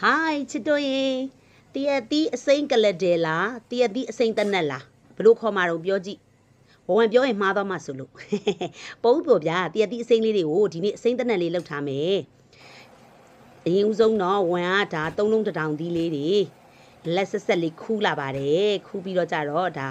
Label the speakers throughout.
Speaker 1: Hi, chitoye. Tia ti asain kaladela, tia ti asain tanala. Bro khomaro byoji. Wan byo en ma do ma so lo. Pou pyo bya, tia ti asainလေးတွေကိုဒီနေ့အစိမ့်တနက်လေးလောက်ထားမယ်။အရင်ဦးဆုံးတော့ဝန်ကဒါသုံးလုံးတစ်ထောင်ဒီလေးတွေလက်ဆက်ဆက်လေးခူးလာပါတယ်။ခူးပြီးတော့ကြတော့ဒါ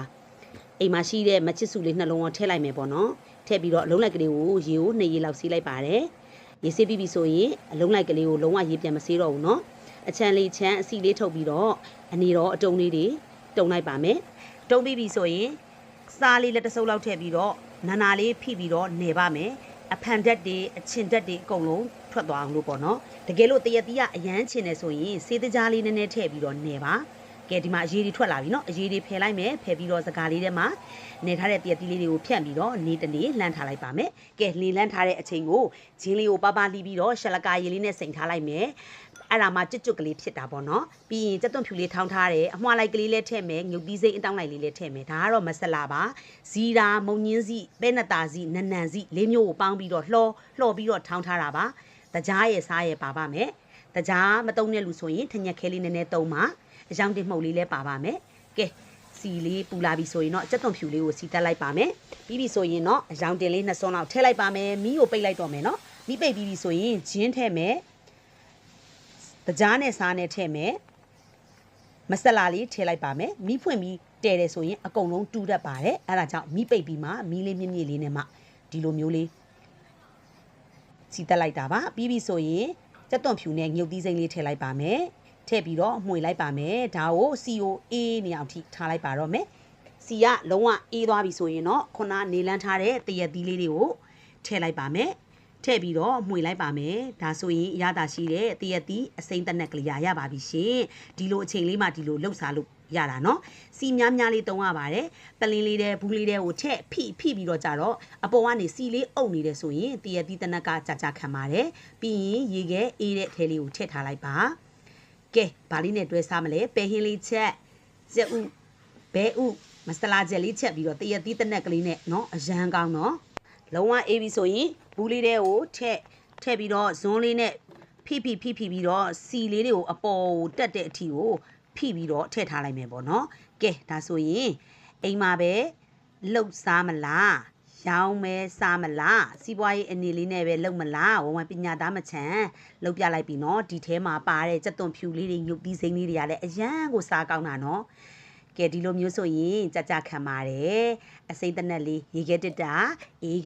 Speaker 1: အိမ်မှာရှိတဲ့မချစ်စုလေးနှလုံးကိုထည့်လိုက်မယ်ပေါ့နော်။ထည့်ပြီးတော့အလုံးလိုက်ကလေးကိုရေကို2ရေလောက်စီးလိုက်ပါတယ်။ရေစီးပြီးပြီဆိုရင်အလုံးလိုက်ကလေးကိုလုံးဝရေပြန်မစေးတော့ဘူးနော်။အချမ်းလေးချမ်းအစီလေးထုတ်ပြီးတော့အနေတော့အတုံးလေးတွေတုံလိုက်ပါမယ်။တုံပြီးပြီဆိုရင်စားလေးလက်တစုပ်လောက်ထည့်ပြီးတော့နာလေးဖိပြီးတော့နေပါမယ်အဖန်ဓာတ်တွေအချင်ဓာတ်တွေအကုန်လုံးထွက်သွားအောင်လို့ပေါ့နော်တကယ်လို့တရတီးကအရန်ချင်နေဆိုရင်စေးတကြားလေးနည်းနည်းထည့်ပြီးတော့နေပါကဲဒီမှာအရေးတွေထွက်လာပြီနော်အရေးတွေဖယ်လိုက်မယ်ဖယ်ပြီးတော့စကားလေးထဲမှာနေထားတဲ့တရတီးလေးတွေကိုဖြန့်ပြီးတော့နေတနေလှမ်းထားလိုက်ပါမယ်ကဲလေလှမ်းထားတဲ့အချိန်ကိုဂျင်းလေးကိုပါပါလှီးပြီးတော့ရှလကာရည်လေးနဲ့စိန်ထားလိုက်မယ်အဲ့ဒါမှကျွတ်ကလေးဖြစ်တာပေါ့နော်ပြီးရင်ကြက်သွန်ဖြူလေးထောင်းထားတယ်အမွှားလိုက်ကလေးလည်းထည့်မယ်ငုတ်သီးစိမ့်အတောင်းလိုက်လေးလည်းထည့်မယ်ဒါကတော့မဆလာပါဇီရာမုံညင်းစီပဲနတာစီနနန်စီလေးမျိုးကိုပေါင်းပြီးတော့လှော်ပြီးတော့ထောင်းထားတာပါတကြားရဲ့စားရဲ့ပါပါမယ်တကြားမတုံးတဲ့လူဆိုရင်ထညက်ခဲလေးနည်းနည်းတုံးပါအယောင်တင်မှုတ်လေးလည်းပါပါမယ်ကဲစီလေးပူလာပြီဆိုရင်တော့ကြက်သွန်ဖြူလေးကိုစီတက်လိုက်ပါမယ်ပြီးပြီဆိုရင်တော့အယောင်တင်လေး2စွန်းလောက်ထည့်လိုက်ပါမယ်မီးကိုပိတ်လိုက်တော့မယ်နော်မီးပိတ်ပြီးပြီဆိုရင်ဂျင်းထည့်မယ်တကြားနဲ့စားနဲ့ထည့်မယ်မဆလာလေးထည့်လိုက်ပါမယ်မီးဖွင့်ပြီးတဲတယ်ဆိုရင်အကုန်လုံးတူတတ်ပါတယ်အဲ့ဒါကြောင့်မီးပိတ်ပြီးမှမီးလေးမြင့်မြင့်လေးနဲ့မှဒီလိုမျိုးလေးစီတက်လိုက်တာပါပြီးပြီဆိုရင်ကြက်သွန်ဖြူနဲ့ငုတ်သီးစိမ့်လေးထည့်လိုက်ပါမယ်ထည့်ပြီးတော့မှွေလိုက်ပါမယ်ဒါကို COA နေအောင်ထိထားလိုက်ပါတော့မယ်စီကလုံးဝအေးသွားပြီဆိုရင်တော့ခုနနေလန်းထားတဲ့တရက်သီးလေးတွေကိုထည့်လိုက်ပါမယ်ထည့်ပြီးတော့မှွေလိုက်ပါမယ်ဒါဆိုရင်ရတာရှိတဲ့တရက်သီးအစိမ့်တက်နက်ကလေးရပါပြီရှင်ဒီလိုအချိန်လေးမှဒီလိုလှုပ်စားလို့ရတာเนาะစီများများလေးတုံးရပါတယ်ပလင်းလေးတဲ့ဘူးလေးတဲ့ကိုထည့်ဖိပြီးတော့ကြတော့အပေါ်ကနေစီလေးအုပ်နေတယ်ဆိုရင်တရက်သီးတနက်ကကြာခံပါတယ်ပြီးရင်ရေခဲအေးတဲ့ထဲလေးကိုထည့်ထားလိုက်ပါကဲဘာလေးနဲ့တွဲစားမလဲပဲဟင်းလေးချက်စက်ဥဘဲဥမဆလာချက်လေးချက်ပြီးတော့တရက်သီးတနက်ကလေးနဲ့เนาะအရန်ကောင်းเนาะလုံးဝအေးပြီဆိုရင်ဘူးလေးတဲ့ကိုထည့်ပြီးတော့ဇွန်းလေးနဲ့ဖိပြီးတော့စီလေးတွေကိုအပေါ်ကိုတက်တဲ့အထီကိုဖိပြီးတော့ထည့်ထားလိုက်မယ်ပေါ့နော်ကဲဒါဆိုရင်အိမ်မှာပဲလှုပ်စားမလားရောင်းမဲစားမလားစီးပွားရေးအနေလေးနဲ့ပဲလှုပ်မလားဝဝပညာသားမချမ်းလှုပ်ပြလိုက်ပြီနော်ဒီထဲမှာပါတဲ့ကြက်သွန်ဖြူလေးတွေညုတ်သီးစိမ့်လေးတွေကလည်းအရန်ကိုစားကောင်းတာနော်ကဲဒီလိုမျိုးဆိုရင်ကြာခံပါတယ်အစိမ့်တနက်လေးရေခဲတက်တာအေး